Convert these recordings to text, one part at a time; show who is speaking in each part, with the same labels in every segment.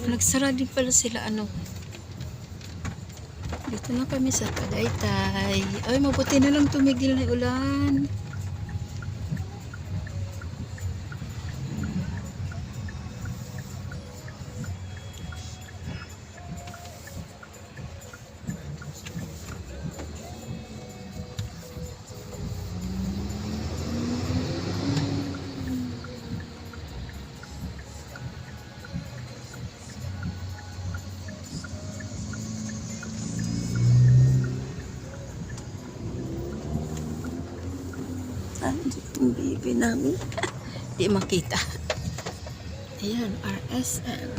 Speaker 1: Nagsara din pala sila ano. Dito na kami sa Tagaytay. Ay, mabuti na lang tumigil na ulan. Andito yung baby namin. Di makita. Ayan, RSM.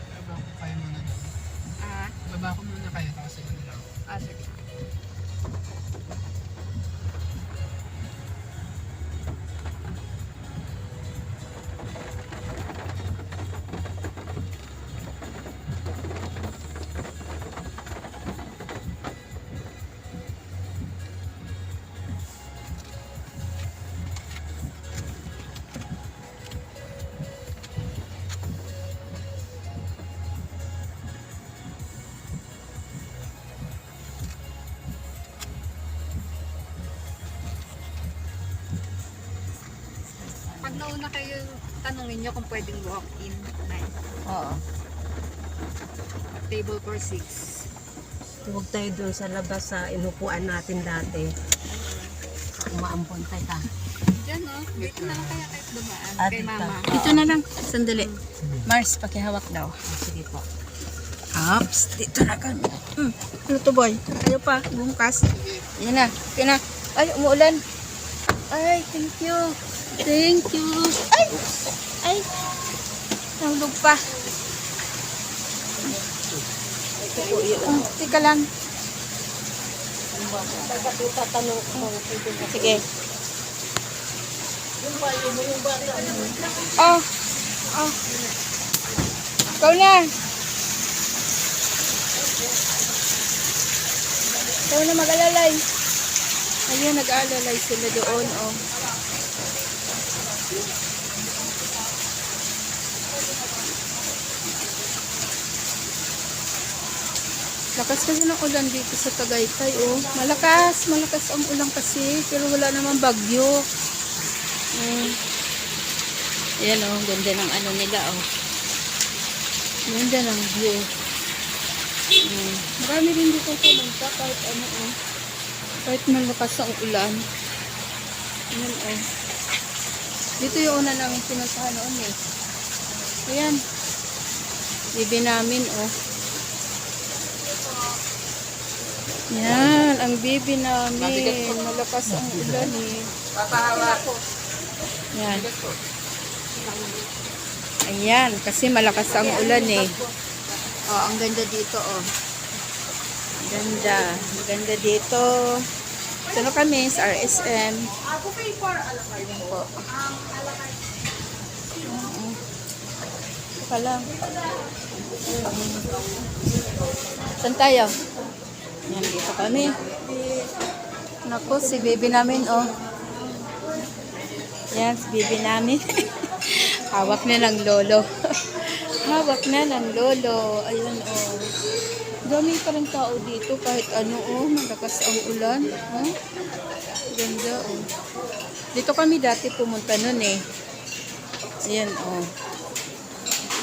Speaker 2: Baba ko kayo muna doon. Baba ko muna kayo tapos sila na lang.
Speaker 1: Sige.
Speaker 3: Pag nauna kayo, tanungin nyo kung pwedeng walk-in.
Speaker 1: Oo.
Speaker 3: Table for 6.
Speaker 4: Huwag tayo dun sa labas sa inupuan natin dati. Umaampon tayo ka.
Speaker 3: Diyan no? Dito na lang kaya kahit dumaan.
Speaker 4: Ah,
Speaker 3: Kay
Speaker 4: dito.
Speaker 3: mama.
Speaker 1: Dito na lang. Sandali. Mars, pakihawak daw.
Speaker 4: Sige po.
Speaker 1: Ups, dito na kami. Ano to boy? Ayaw pa, bumukas. Yan na, yan na. Ay, umuulan. Ay, thank you. Thank you. Ay! Ay! Nahulog pa. Tika lang. Sige. Oh. Oh. Ikaw na. Ikaw na mag-alalay. Ayun, nag-aalalay sila doon, oh. Lakas kasi ng ulan dito sa Tagaytay, oh. Malakas ang ulan kasi, pero wala namang bagyo. Ayan, oh, ganda ng ano nila, oh. Ganda ng view. Marami rin dito pumunta kahit ano, oh. Kahit malakas ang ulan. Ayan, oh. Dito yung una namin pinuntahan noon, eh. Ayan. Bibi namin, oh. Yan, ang bibi namin. Malakas ang ulan, eh. Yan. Ayan, kasi malakas ang ulan, eh. Oh, ang ganda dito, oh. Ganda. Ganda dito. Ito na kami sa RSM. Ayan po. Ito lang. Saan tayo? Yan, dito kami. Naku, si baby namin, oh. Yan, si baby namin. Hawak na ng lolo. Hawak na ng lolo. Ayun, oh. Dami pa rin tao dito kahit ano, oh. Malakas ang ulan. Oh. Ganda, oh. Dito kami dati pumunta nun, eh. Ayan, oh.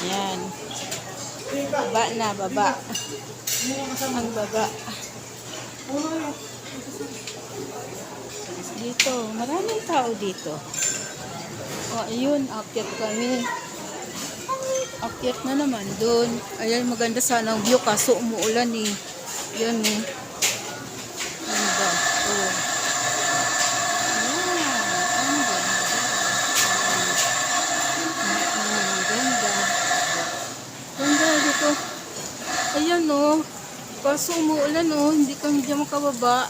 Speaker 1: Ayan. Baba na, baba. Ang baba. Dito, maraming tao dito. Oh, ayun, akyat kami. Akyat na naman doon. Ayan, maganda sana ang view kaso umuulan, eh. Yan, eh. Ganda. Oh. Ayan, ang ganda. Ang ganda. Ganda dito. Ayan, oh. Kaso umuulan, oh. Hindi kami dyan makababa.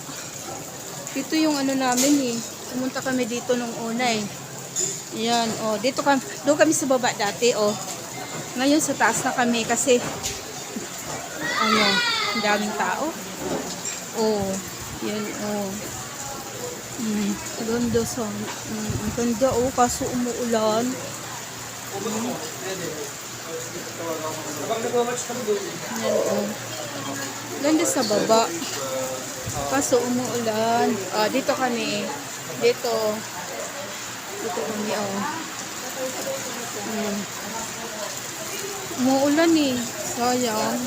Speaker 1: Dito yung ano namin, eh. Pumunta kami dito nung una, eh. Ayan, oh. Dito kami, doon kami sa baba dati, oh. Ngayon sa taas na kami kasi ano, ang daming tao. Oh, yan, oh. Ganda sa, ang ganda, oh. Kaso umuulan. Yan, oh. Ganda sa baba. Kaso umuulan. Dito kami. Dito. Dito kami, oh. Umuulan eh. Sayang.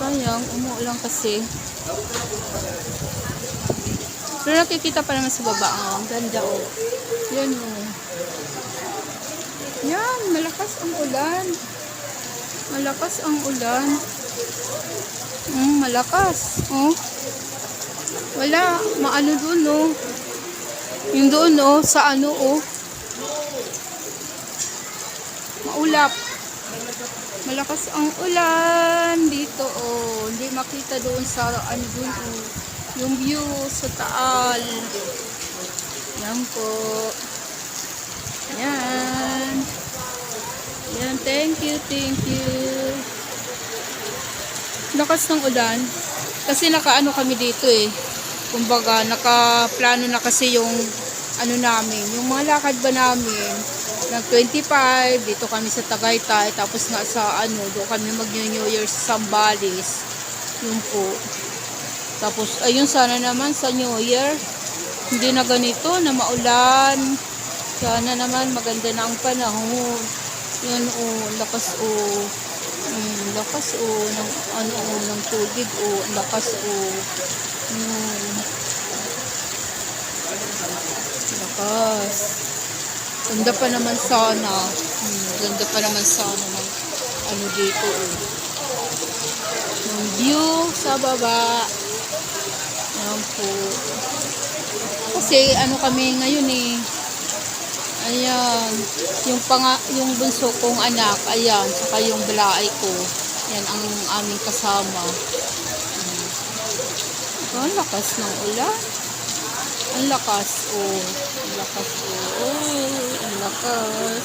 Speaker 1: Sayang, umuulan kasi. Pero nakikita pa naman sa baba. Ang ganda, oh. Yan, oh. Yan, malakas ang ulan. Malakas ang ulan. Malakas. Oh. Wala. Maano doon, oh. Yung doon, oh. Sa ano, oh. Maulap. Malakas ang ulan. Dito, oh. Hindi makita doon sa ano doon, oh. Yung view sa Taal. Yan po. Yan. Yan, thank you, thank you. Lakas ng ulan. Kasi nakaano kami dito eh. Kumbaga, nakaplano na kasi yung ano namin. Yung mga lakad ba namin. Nag 25, dito kami sa Tagaytay. Tapos nga sa ano, doon kami mag-New Year sa Sambales. Yun po. Tapos, ayun sana naman sa New Year. Hindi na ganito, na maulan. Sana naman maganda na ang panahon. Yan oh, lakas oh. Lakas oh ng ano oh, ng tubig oh, lakas oh. Lakas. Ganda pa naman sana. Ganda pa naman sana ng ano dito oh. Ng view sa baba. Yan po. Kasi ano kami ngayon eh. Ayan, yung bunso kong anak, ayan, saka yung balaay ko. Yan ang aming kasama. Ang lakas ng ulan. Ang lakas, oh. Ang lakas, oh. Ang lakas.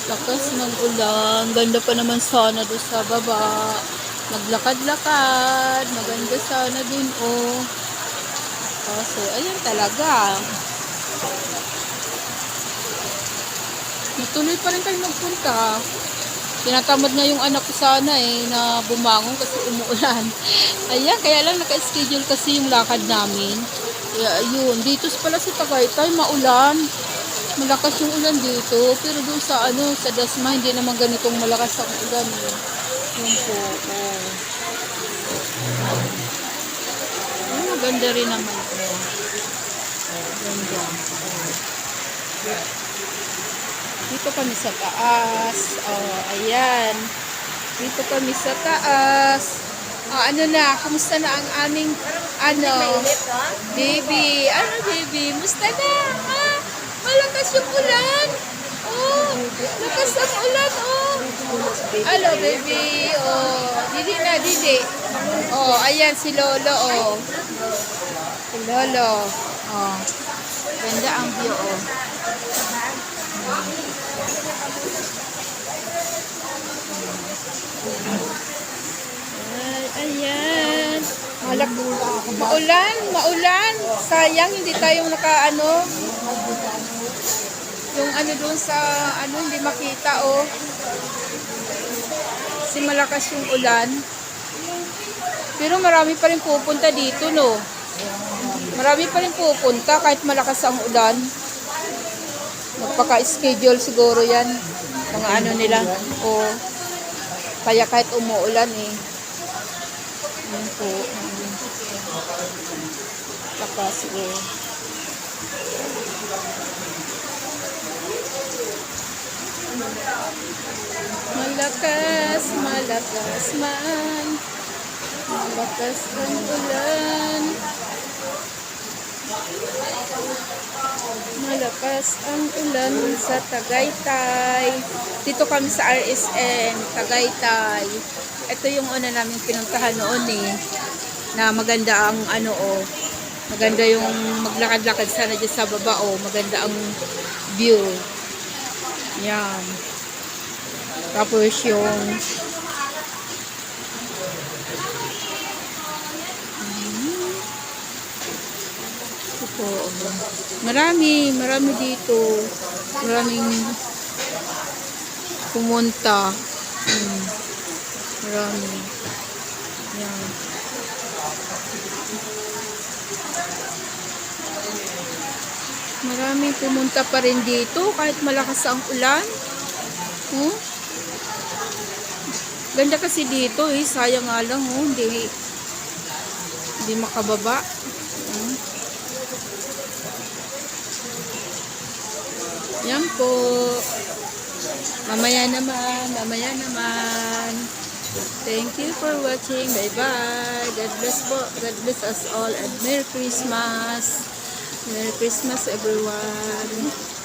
Speaker 1: Lakas ng ulan. Ganda pa naman sana doon sa baba. Maglakad-lakad. Maganda sana din, oh. Kaso, ayan talaga. Tuloy pa rin kayo magpunta. Tinatamad na yung anak ko sana eh, na bumangon kasi umuulan. Ayan, kaya lang naka-schedule kasi yung lakad namin. Kaya yun, dito pala sa Tagaytay, maulan. Malakas yung ulan dito. Pero doon sa ano, sa Dasma, hindi naman ganitong malakas ang ulan eh. Yun po, oh. Maganda rin naman ito. Ganda. Dito kami sa taas. Oh, ayan. Dito kami sa taas. Ano na, kumusta na ang aming, ano, baby. Ano, baby? Musta na? Ha? Malakas yung ulan. Oh, lakas ang ulan, oh. Hello, baby. Oh, didi na, didi. Oh, ayan si Lolo, oh. Si Lolo. Oh, ganda ang view, oh. Ayan. Maulan, maulan. Sayang, hindi tayo nakaano. Yung ano doon sa, ano, hindi makita, oh. Kasi malakas yung ulan. Pero marami pa rin pupunta dito, no? Marami pa rin pupunta kahit malakas ang ulan. Magpaka-schedule siguro yan. Mga ano nila. O, kaya kahit umuulan eh. Yan po. Lakas eh. Malakas, malakas man. Malakas ang ulan. Malakas ang ulan sa Tagaytay. Dito kami sa RSN, Tagaytay. Ito yung una namin pinuntahan noon eh. Na maganda ang ano oh. Maganda yung maglakad-lakad sana dyan sa baba oh. Maganda ang view. Yan. Tapos yung ito Oo. Marami dito. Maraming pumunta. Marami. Yan. Maraming pumunta pa rin dito kahit malakas ang ulan. Ganda kasi dito sayang nga lang hindi makababa. Yan po. Mamaya naman. Thank you for watching. Bye-bye. God bless po. God bless us all and Merry Christmas. Merry Christmas everyone.